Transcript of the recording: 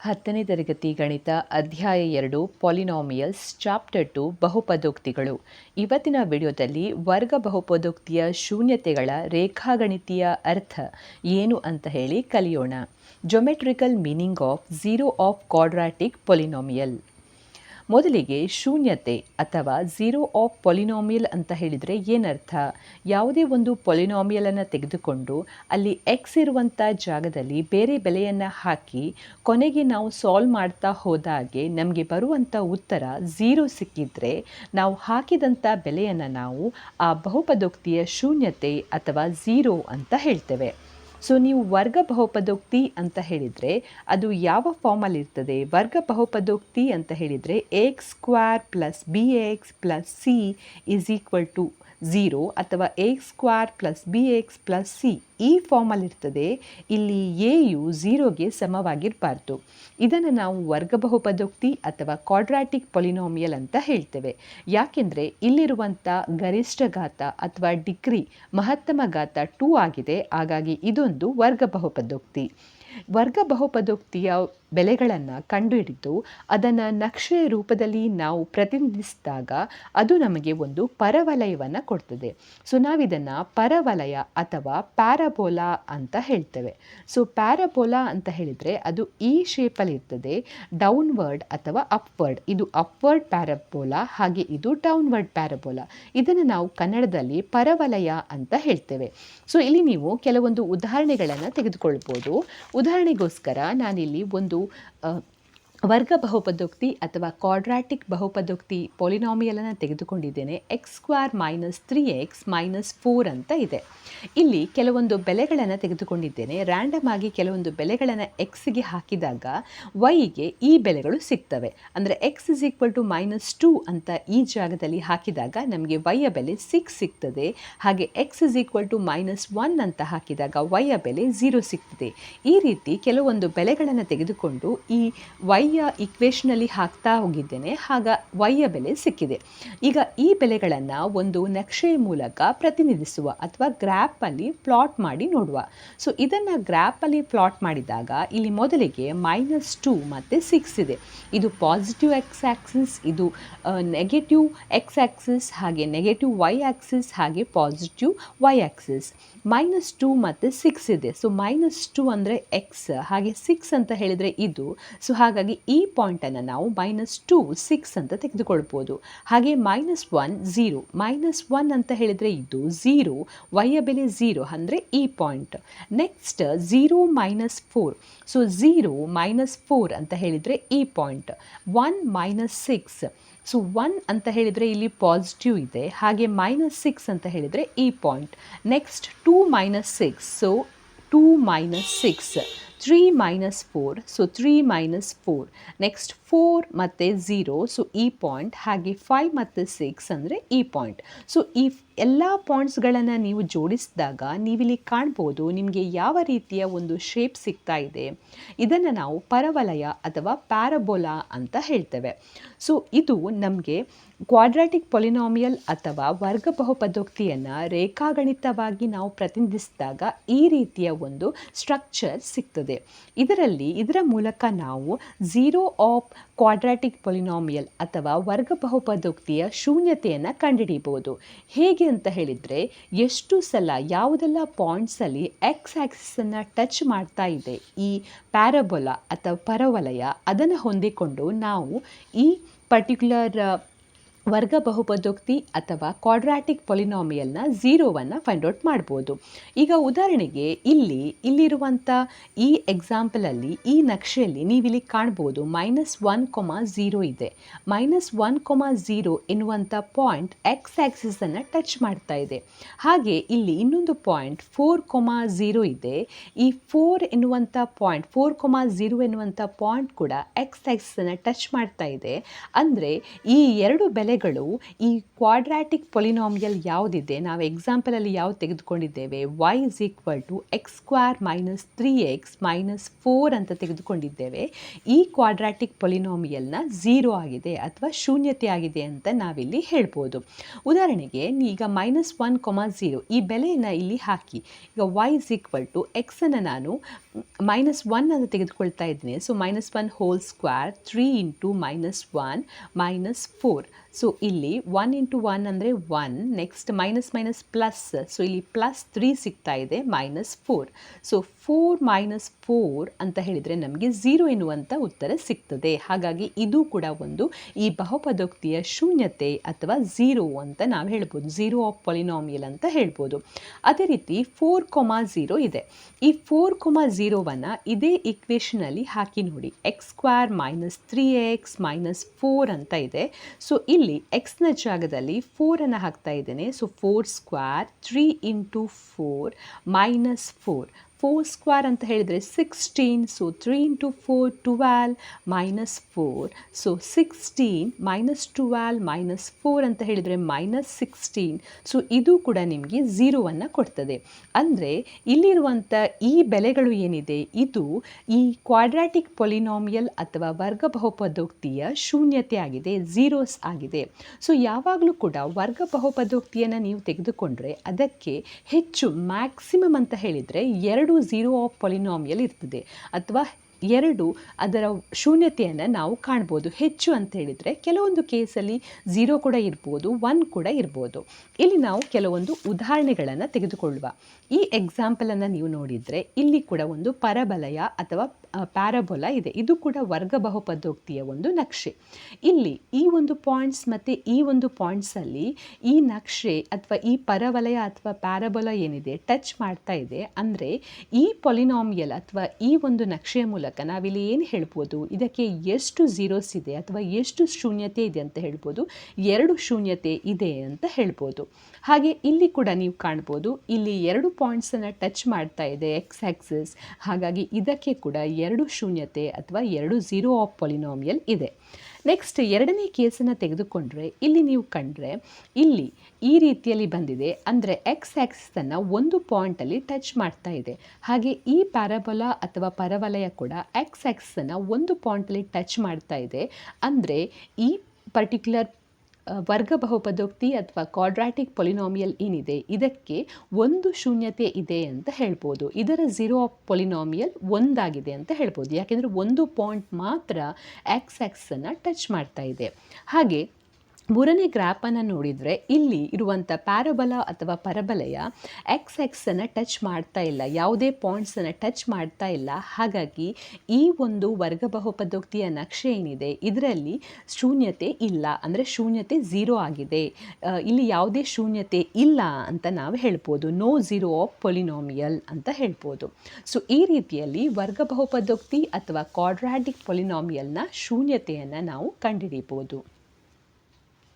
10ನೇ ತರಗತಿ ಗಣಿತ ಅಧ್ಯಾಯ 2 ಪಾಲಿನಾಮಿಯಲ್ಸ್ ಚಾಪ್ಟರ್ 2 ಬಹುಪದೋಕ್ತಿಗಳು. ಇವತ್ತಿನ ವಿಡಿಯೋದಲ್ಲಿ ವರ್ಗ ಬಹುಪದೋಕ್ತಿಯ ಶೂನ್ಯತೆಗಳ ರೇಖಾಗಣಿತೀಯ ಅರ್ಥ ಏನು ಅಂತ ಹೇಳಿ ಕಲಿಯೋಣ. Geometrical meaning of zero of quadratic polynomial. ಮೊದಲಿಗೆ ಶೂನ್ಯತೆ ಅಥವಾ ಝೀರೋ ಆಫ್ ಪೊಲಿನಾಮಿಯಲ್ ಅಂತ ಹೇಳಿದರೆ ಏನರ್ಥ? ಯಾವುದೇ ಒಂದು ಪೊಲಿನಾಮಿಯಲನ್ನು ತೆಗೆದುಕೊಂಡು ಅಲ್ಲಿ ಎಕ್ಸ್ ಇರುವಂಥ ಜಾಗದಲ್ಲಿ ಬೇರೆ ಬೆಲೆಯನ್ನು ಹಾಕಿ ಕೊನೆಗೆ ನಾವು ಸಾಲ್ವ್ ಮಾಡ್ತಾ ಹೋದಾಗೆ ನಮಗೆ ಬರುವಂಥ ಉತ್ತರ ಝೀರೋ ಸಿಕ್ಕಿದ್ರೆ ನಾವು ಹಾಕಿದಂಥ ಬೆಲೆಯನ್ನು ನಾವು ಆ ಬಹುಪದೋಕ್ತಿಯ ಶೂನ್ಯತೆ ಅಥವಾ ಝೀರೋ ಅಂತ ಹೇಳ್ತೇವೆ. ಸೊ ನೀವು ವರ್ಗ ಬಹುಪದೋಕ್ತಿ ಅಂತ ಹೇಳಿದರೆ ಅದು ಯಾವ ಫಾರ್ಮಲ್ಲಿ ಇರ್ತದೆ? ವರ್ಗ ಬಹುಪದೋಕ್ತಿ ಅಂತ ಹೇಳಿದರೆ X square plus B X plus C is equal to zero ಅಥವಾ X square plus B X plus C ಈ ಫಾರ್ಮಲ್ಲಿರ್ತದೆ. ಇಲ್ಲಿ ಎಯು ಝೀರೋಗೆ ಸಮವಾಗಿರಬಾರ್ದು. ಇದನ್ನು ನಾವು ವರ್ಗ ಬಹುಪದೋಕ್ತಿ ಅಥವಾ ಕ್ವಾಡ್ರಾಟಿಕ್ ಪೊಲಿನಾಮಿಯಲ್ ಅಂತ ಹೇಳ್ತೇವೆ. ಯಾಕೆಂದರೆ ಇಲ್ಲಿರುವಂಥ ಗರಿಷ್ಠ ಘಾತ ಅಥವಾ ಡಿಗ್ರಿ ಮಹತ್ತಮ ಘಾತ 2 ಆಗಿದೆ. ಹಾಗಾಗಿ ಇದೊಂದು ವರ್ಗ ಬಹುಪದೋಕ್ತಿ. ವರ್ಗ ಬಹುಪದೋಕ್ತಿಯ ಬೆಲೆಗಳನ್ನು ಕಂಡುಹಿಡಿದು ಅದನ್ನು ನಕ್ಷೆಯ ರೂಪದಲ್ಲಿ ನಾವು ಪ್ರತಿನಿಧಿಸಿದಾಗ ಅದು ನಮಗೆ ಒಂದು ಪರವಲಯವನ್ನು ಕೊಡ್ತದೆ. ಸೊ ನಾವಿದನ್ನು ಪರವಲಯ ಅಥವಾ ಪ್ಯಾರಬೋಲಾ ಅಂತ ಹೇಳ್ತೇವೆ. ಸೊ ಪ್ಯಾರಬೋಲಾ ಅಂತ ಹೇಳಿದರೆ ಅದು ಈ ಶೇಪಲ್ಲಿ ಇರ್ತದೆ, ಡೌನ್ವರ್ಡ್ ಅಥವಾ ಅಪ್ವರ್ಡ್. ಇದು ಅಪ್ವರ್ಡ್ ಪ್ಯಾರಬೋಲಾ, ಹಾಗೆ ಇದು ಡೌನ್ವರ್ಡ್ ಪ್ಯಾರಬೋಲಾ. ಇದನ್ನು ನಾವು ಕನ್ನಡದಲ್ಲಿ ಪರವಲಯ ಅಂತ ಹೇಳ್ತೇವೆ. ಸೊ ಇಲ್ಲಿ ನೀವು ಕೆಲವೊಂದು ಉದಾಹರಣೆಗಳನ್ನು ತೆಗೆದುಕೊಳ್ಬೋದು. ಉದಾಹರಣೆಗೋಸ್ಕರ ನಾನಿಲ್ಲಿ ಒಂದು ವರ್ಗ ಬಹುಪದೋಕ್ತಿ ಅಥವಾ ಕ್ವಾಡ್ರಾಟಿಕ್ ಬಹುಪದೋಕ್ತಿ ಪೊಲಿನಾಮಿಯಲನ್ನು ತೆಗೆದುಕೊಂಡಿದ್ದೇನೆ. X square minus 3x minus 4 ಅಂತ ಇದೆ. ಇಲ್ಲಿ ಕೆಲವೊಂದು ಬೆಲೆಗಳನ್ನು ತೆಗೆದುಕೊಂಡಿದ್ದೇನೆ. ರ್ಯಾಂಡಮ್ ಆಗಿ ಕೆಲವೊಂದು ಬೆಲೆಗಳನ್ನು ಎಕ್ಸ್ಗೆ ಹಾಕಿದಾಗ ವೈಗೆ ಈ ಬೆಲೆಗಳು ಸಿಗ್ತವೆ. ಅಂದರೆ ಎಕ್ಸ್ ಇಸ್ ಈಕ್ವಲ್ ಟು -2 ಅಂತ ಈ ಜಾಗದಲ್ಲಿ ಹಾಕಿದಾಗ ನಮಗೆ ವೈಯ ಬೆಲೆ 6 ಸಿಗ್ತದೆ. ಹಾಗೆ ಎಕ್ಸ್ ಇಸ್ ಈಕ್ವಲ್ ಟು -1 ಅಂತ ಹಾಕಿದಾಗ ವೈಯ ಬೆಲೆ 0 ಸಿಗ್ತದೆ. ಈ ರೀತಿ ಕೆಲವೊಂದು ಬೆಲೆಗಳನ್ನು ತೆಗೆದುಕೊಂಡು ಈ ವೈಯ ಇಕ್ವೇಷನಲ್ಲಿ ಹಾಕ್ತಾ ಹೋಗಿದ್ದೇನೆ. ಆಗ ವೈಯ ಬೆಲೆ ಸಿಕ್ಕಿದೆ. ಈಗ ಈ ಬೆಲೆಗಳನ್ನು ಒಂದು ನಕ್ಷೆಯ ಮೂಲಕ ಪ್ರತಿನಿಧಿಸುವ ಅಥವಾ ಗ್ರಾಫಲ್ಲಿ ಪ್ಲಾಟ್ ಮಾಡಿ ನೋಡುವ. ಸೊ ಇದನ್ನು ಗ್ರಾಫಲ್ಲಿ ಪ್ಲಾಟ್ ಮಾಡಿದಾಗ ಇಲ್ಲಿ ಮೊದಲಿಗೆ -2 ಮತ್ತು 6 ಇದೆ. ಇದು ಪಾಸಿಟಿವ್ ಎಕ್ಸ್ ಆಕ್ಸಿಸ್, ಇದು ನೆಗೆಟಿವ್ ಎಕ್ಸ್ ಆಕ್ಸಿಸ್, ಹಾಗೆ ನೆಗೆಟಿವ್ ವೈ ಆಕ್ಸಿಸ್, ಹಾಗೆ ಪಾಸಿಟಿವ್ ವೈ ಆಕ್ಸಿಸ್. -2 ಮತ್ತು 6 ಇದೆ. ಸೊ -2 ಅಂದರೆ ಎಕ್ಸ್, ಹಾಗೆ 6 ಅಂತ ಹೇಳಿದರೆ ಇದು. ಸೊ ಹಾಗಾಗಿ ಈ ಪಾಯಿಂಟನ್ನು ನಾವು -2 6 ಅಂತ ತೆಗೆದುಕೊಳ್ಬೋದು. ಹಾಗೆ -1 0, -1 ಅಂತ ಹೇಳಿದರೆ ಇದು 0, ವೈಯ ಬೆಲೆ 0 ಅಂದರೆ ಈ ಪಾಯಿಂಟ್. ನೆಕ್ಸ್ಟ್ 0 -4, ಸೊ 0 -4 ಅಂತ ಹೇಳಿದರೆ ಈ ಪಾಯಿಂಟ್. 1 -6, ಸೊ 1 ಅಂತ ಹೇಳಿದರೆ ಇಲ್ಲಿ ಪಾಸಿಟಿವ್ ಇದೆ, ಹಾಗೆ -6 ಅಂತ ಹೇಳಿದರೆ ಈ point. Next 2 -6, so 2 -6, 3 -4, so 3 -4. Next 4 ಮತ್ತು 0, ಸೊ ಈ ಪಾಯಿಂಟ್. ಹಾಗೆ 5 ಮತ್ತು 6 ಅಂದರೆ ಈ ಪಾಯಿಂಟ್. ಸೊ ಈ ಎಲ್ಲ ಪಾಯಿಂಟ್ಸ್ಗಳನ್ನು ನೀವು ಜೋಡಿಸಿದಾಗ ನೀವಿಲ್ಲಿ ಕಾಣ್ಬೋದು ನಿಮಗೆ ಯಾವ ರೀತಿಯ ಒಂದು ಶೇಪ್ ಸಿಗ್ತಾ ಇದೆ. ಇದನ್ನು ನಾವು ಪರವಲಯ ಅಥವಾ ಪ್ಯಾರಬೋಲಾ ಅಂತ ಹೇಳ್ತೇವೆ. ಸೊ ಇದು ನಮಗೆ ಕ್ವಾಡ್ರಾಟಿಕ್ ಪೊಲಿನಾಮಿಯಲ್ ಅಥವಾ ವರ್ಗ ಬಹುಪದೋಕ್ತಿಯನ್ನು ರೇಖಾಗಣಿತವಾಗಿ ನಾವು ಪ್ರತಿನಿಧಿಸಿದಾಗ ಈ ರೀತಿಯ ಒಂದು ಸ್ಟ್ರಕ್ಚರ್ ಸಿಗ್ತದೆ. ಇದರ ಮೂಲಕ ನಾವು ಝೀರೋ ಆಫ್ ಕ್ವಾಡ್ರಾಟಿಕ್ ಪೊಲಿನಾಮಿಯಲ್ ಅಥವಾ ವರ್ಗ ಬಹುಪದೋಕ್ತಿಯ ಶೂನ್ಯತೆಯನ್ನು ಕಂಡುಹಿಡಿಯಬಹುದು. ಹೇಗೆ ಅಂತ ಹೇಳಿದರೆ, ಎಷ್ಟು ಸಲ ಯಾವುದೆಲ್ಲ ಪಾಯಿಂಟ್ಸಲ್ಲಿ ಎಕ್ಸ್ ಆಕ್ಸಿಸನ್ನು ಟಚ್ ಮಾಡ್ತಾ ಇದೆ ಈ ಪ್ಯಾರಬೋಲಾ ಅಥವಾ ಪರವಲಯ, ಅದನ್ನು ಹೊಂದಿಕೊಂಡು ನಾವು ಈ ಪರ್ಟಿಕ್ಯುಲರ್ ವರ್ಗ ಬಹುಪದೋಕ್ತಿ ಅಥವಾ ಕ್ವಾಡ್ರಾಟಿಕ್ ಪೊಲಿನಾಮಿಯಲ್ನ ಝೀರೋವನ್ನು ಫೈಂಡ್ ಔಟ್ ಮಾಡ್ಬೋದು. ಈಗ ಉದಾಹರಣೆಗೆ ಇಲ್ಲಿರುವಂಥ ಈ ಎಕ್ಸಾಂಪಲಲ್ಲಿ ಈ ನಕ್ಷೆಯಲ್ಲಿ ನೀವಿಲ್ಲಿ ಕಾಣ್ಬೋದು -1, 0 ಇದೆ. -1, 0 ಎನ್ನುವಂಥ ಪಾಯಿಂಟ್ ಎಕ್ಸ್ ಆಕ್ಸಿಸನ್ನು ಟಚ್ ಮಾಡ್ತಾ ಇದೆ. ಹಾಗೆ ಇಲ್ಲಿ ಇನ್ನೊಂದು ಪಾಯಿಂಟ್ 4, 0 ಇದೆ. ಈ 4 ಎನ್ನುವಂಥ ಪಾಯಿಂಟ್ 4, 0 ಎನ್ನುವಂಥ ಪಾಯಿಂಟ್ ಕೂಡ ಎಕ್ಸ್ ಆಕ್ಸಿಸನ್ನು ಟಚ್ ಮಾಡ್ತಾ ಇದೆ. ಅಂದರೆ ಈ ಎರಡು ಬೆಲೆಗಳು ಬೆಲೆಗಳು ಈ ಕ್ವಾಡ್ರಾಟಿಕ್ ಪೊಲಿನಾಮಿಯಲ್ ಯಾವುದಿದೆ, ನಾವು ಎಕ್ಸಾಂಪಲಲ್ಲಿ ಯಾವ್ದು ತೆಗೆದುಕೊಂಡಿದ್ದೇವೆ, y is equal to x square minus 3x minus 4 ಅಂತ ತೆಗೆದುಕೊಂಡಿದ್ದೇವೆ. ಈ ಕ್ವಾಡ್ರಾಟಿಕ್ ಪೊಲಿನಾಮಿಯಲ್ನ 0 ಆಗಿದೆ ಅಥವಾ ಶೂನ್ಯತೆ ಆಗಿದೆ ಅಂತ ನಾವಿಲ್ಲಿ ಹೇಳ್ಬೋದು. ಉದಾಹರಣೆಗೆ ಈಗ -1,0 ಈ ಬೆಲೆಯನ್ನು ಇಲ್ಲಿ ಹಾಕಿ. ಈಗ y ಇಸ್ ಈಕ್ವಲ್ ಟು ಎಕ್ಸನ್ನು ನಾನು -1 ಅಂತ ತೆಗೆದುಕೊಳ್ತಾ ಇದ್ದೀನಿ. So -1 whole square 3 into -1 -4. So ಇಲ್ಲಿ 1 ಇಂಟು 1 ಅಂದರೆ 1, next minus minus plus, so ಇಲ್ಲಿ +3 ಸಿಗ್ತಾ ಇದೆ -4. ಸೊ 4 - 4 ಅಂತ ಹೇಳಿದರೆ ನಮಗೆ 0 ಎನ್ನುವಂಥ ಉತ್ತರ ಸಿಗ್ತದೆ. ಹಾಗಾಗಿ ಇದು ಕೂಡ ಒಂದು ಈ ಬಹುಪದೋಕ್ತಿಯ ಶೂನ್ಯತೆ ಅಥವಾ 0 ಅಂತ ನಾವು ಹೇಳ್ಬೋದು, 0 ಆಫ್ ಪೊಲಿನಾಮಿಯಲ್ ಅಂತ ಹೇಳ್ಬೋದು. ಅದೇ ರೀತಿ 4,0 ಇದೆ. ಈ 4,0ವನ್ನು ಇದೇ ಇಕ್ವೇಷನಲ್ಲಿ ಹಾಕಿ ನೋಡಿ. X square minus 3x minus 4 ಅಂತ ಇದೆ. ಸೊ ಇಲ್ಲಿ ಎಕ್ಸ್ನ ಜಾಗದಲ್ಲಿ 4ಅನ್ನು ಹಾಕ್ತಾ ಇದ್ದೇನೆ. So 4 square 3 into 4 minus 4 square ಅಂತ ಹೇಳಿದರೆ 16. So 3 into 4 12 minus 4. So 16 minus 12 minus 4 ಅಂತ ಹೇಳಿದರೆ -16. ಸೊ ಇದು ಕೂಡ ನಿಮಗೆ 0ವನ್ನು ಕೊಡ್ತದೆ. ಅಂದರೆ ಇಲ್ಲಿರುವಂಥ ಈ ಬೆಲೆಗಳು ಏನಿದೆ ಇದು ಈ ಕ್ವಾಡ್ರಾಟಿಕ್ ಪೊಲಿನಾಮಿಯಲ್ ಅಥವಾ ವರ್ಗ ಬಹುಪದೋಕ್ತಿಯ ಶೂನ್ಯತೆ ಆಗಿದೆ, ಝೀರೋಸ್ ಆಗಿದೆ. ಸೊ ಯಾವಾಗಲೂ ಕೂಡ ವರ್ಗ ಬಹುಪದೋಕ್ತಿಯನ್ನು ನೀವು ತೆಗೆದುಕೊಂಡ್ರೆ ಅದಕ್ಕೆ ಹೆಚ್ಚು ಮ್ಯಾಕ್ಸಿಮಮ್ ಅಂತ ಹೇಳಿದರೆ 2 0 ಆಫ್ ಪೊಲಿನಾಮಿಯಲ್ ಇರ್ತದೆ ಅಥವಾ 2 ಅದರ ಶೂನ್ಯತೆಯನ್ನು ನಾವು ಕಾಣ್ಬೋದು. ಹೆಚ್ಚು ಅಂತ ಹೇಳಿದರೆ ಕೆಲವೊಂದು ಕೇಸಲ್ಲಿ 0 ಕೂಡ ಇರ್ಬೋದು, 1 ಕೂಡ ಇರ್ಬೋದು. ಇಲ್ಲಿ ನಾವು ಕೆಲವೊಂದು ಉದಾಹರಣೆಗಳನ್ನು ತೆಗೆದುಕೊಳ್ಳುವ. ಈ ಎಕ್ಸಾಂಪಲನ್ನು ನೀವು ನೋಡಿದರೆ ಇಲ್ಲಿ ಕೂಡ ಒಂದು ಪರಬಲಯ ಅಥವಾ ಪ್ಯಾರಬೋಲಾ ಇದೆ. ಇದು ಕೂಡ ವರ್ಗ ಬಹುಪದೋಕ್ತಿಯ ಒಂದು ನಕ್ಷೆ. ಇಲ್ಲಿ ಈ ಒಂದು ಪಾಯಿಂಟ್ಸ್ ಮತ್ತು ಈ ಒಂದು ಪಾಯಿಂಟ್ಸಲ್ಲಿ ಈ ನಕ್ಷೆ ಅಥವಾ ಈ ಪರವಲಯ ಅಥವಾ ಪ್ಯಾರಬೋಲಾ ಏನಿದೆ ಟಚ್ ಮಾಡ್ತಾ ಇದೆ. ಅಂದರೆ ಈ ಪೊಲಿನಾಮಿಯಲ್ ಅಥವಾ ಈ ಒಂದು ನಕ್ಷೆಯ ಮೂಲಕ ನಾವಿಲ್ಲಿ ಏನು ಹೇಳ್ಬೋದು, ಇದಕ್ಕೆ ಎಷ್ಟು ಝೀರೋಸ್ ಇದೆ ಅಥವಾ ಎಷ್ಟು ಶೂನ್ಯತೆ ಇದೆ ಅಂತ ಹೇಳ್ಬೋದು. 2 ಶೂನ್ಯತೆ ಇದೆ ಅಂತ ಹೇಳ್ಬೋದು. ಹಾಗೆ ಇಲ್ಲಿ ಕೂಡ ನೀವು ಕಾಣ್ಬೋದು, ಇಲ್ಲಿ 2 ಪಾಯಿಂಟ್ಸನ್ನು ಟಚ್ ಮಾಡ್ತಾ ಇದೆ ಎಕ್ಸ್ ಆಕ್ಸಿಸ್. ಹಾಗಾಗಿ ಇದಕ್ಕೆ ಕೂಡ 2 ಶೂನ್ಯತೆ ಅಥವಾ 2 0 ಆಫ್ ಪೊಲಿನಾಮಿಯಲ್ ಇದೆ. ನೆಕ್ಸ್ಟ್ ಎರಡನೇ ಕೇಸನ್ನು ತೆಗೆದುಕೊಂಡ್ರೆ ಇಲ್ಲಿ ನೀವು ಕಂಡ್ರೆ ಇಲ್ಲಿ ಈ ರೀತಿಯಲ್ಲಿ ಬಂದಿದೆ. ಅಂದರೆ ಎಕ್ಸ್ ಆಕ್ಸಿಸನ್ನು ಒಂದು ಪಾಯಿಂಟಲ್ಲಿ ಟಚ್ ಮಾಡ್ತಾ ಇದೆ. ಹಾಗೆ ಈ ಪ್ಯಾರಬೋಲಾ ಅಥವಾ ಪರವಲಯ ಕೂಡ ಎಕ್ಸ್ ಆಕ್ಸಿಸನ್ನು ಒಂದು ಪಾಯಿಂಟಲ್ಲಿ ಟಚ್ ಮಾಡ್ತಾ ಇದೆ. ಅಂದರೆ ಈ ಪರ್ಟಿಕ್ಯುಲರ್ ವರ್ಗ ಬಹುಪದೋಕ್ತಿ ಅಥವಾ ಕ್ವಾಡ್ರಾಟಿಕ್ ಪೊಲಿನಾಮಿಯಲ್ ಏನಿದೆ ಇದಕ್ಕೆ 1 ಶೂನ್ಯತೆ ಇದೆ ಅಂತ ಹೇಳ್ಬೋದು. ಇದರ 0 ಆಫ್ ಪೊಲಿನಾಮಿಯಲ್ 1 ಆಗಿದೆ ಅಂತ ಹೇಳ್ಬೋದು. ಯಾಕೆಂದರೆ ಒಂದು ಪಾಯಿಂಟ್ ಮಾತ್ರ ಎಕ್ಸ್ ಆಕ್ಸಿಸನ್ನು ಟಚ್ ಮಾಡ್ತಾ ಇದೆ. ಹಾಗೆ ಮೂರನೇ ಗ್ರಾಫನ್ನು ನೋಡಿದರೆ ಇಲ್ಲಿ ಇರುವಂಥ ಪ್ಯಾರಬೋಲಾ ಅಥವಾ ಪರಬಲಯ ಎಕ್ಸ್ ಆಕ್ಸಿಸನ್ನು ಟಚ್ ಮಾಡ್ತಾ ಇಲ್ಲ, ಯಾವುದೇ ಪಾಯಿಂಟ್ಸನ್ನು ಟಚ್ ಮಾಡ್ತಾ ಇಲ್ಲ. ಹಾಗಾಗಿ ಈ ಒಂದು ವರ್ಗ ಬಹುಪದೋಕ್ತಿಯ ನಕ್ಷೆ ಏನಿದೆ ಇದರಲ್ಲಿ ಶೂನ್ಯತೆ ಇಲ್ಲ, ಅಂದರೆ ಶೂನ್ಯತೆ 0 ಆಗಿದೆ. ಇಲ್ಲಿ ಯಾವುದೇ ಶೂನ್ಯತೆ ಇಲ್ಲ ಅಂತ ನಾವು ಹೇಳ್ಬೋದು. ನೋ 0 ಆಫ್ ಪೊಲಿನಾಮಿಯಲ್ ಅಂತ ಹೇಳ್ಬೋದು. ಸೊ ಈ ರೀತಿಯಲ್ಲಿ ವರ್ಗ ಬಹುಪದೋಕ್ತಿ ಅಥವಾ ಕ್ವಾಡ್ರಾಟಿಕ್ ಪೊಲಿನಾಮಿಯಲ್ನ ಶೂನ್ಯತೆಯನ್ನು ನಾವು ಕಂಡುಹಿಡಿಯಬಹುದು.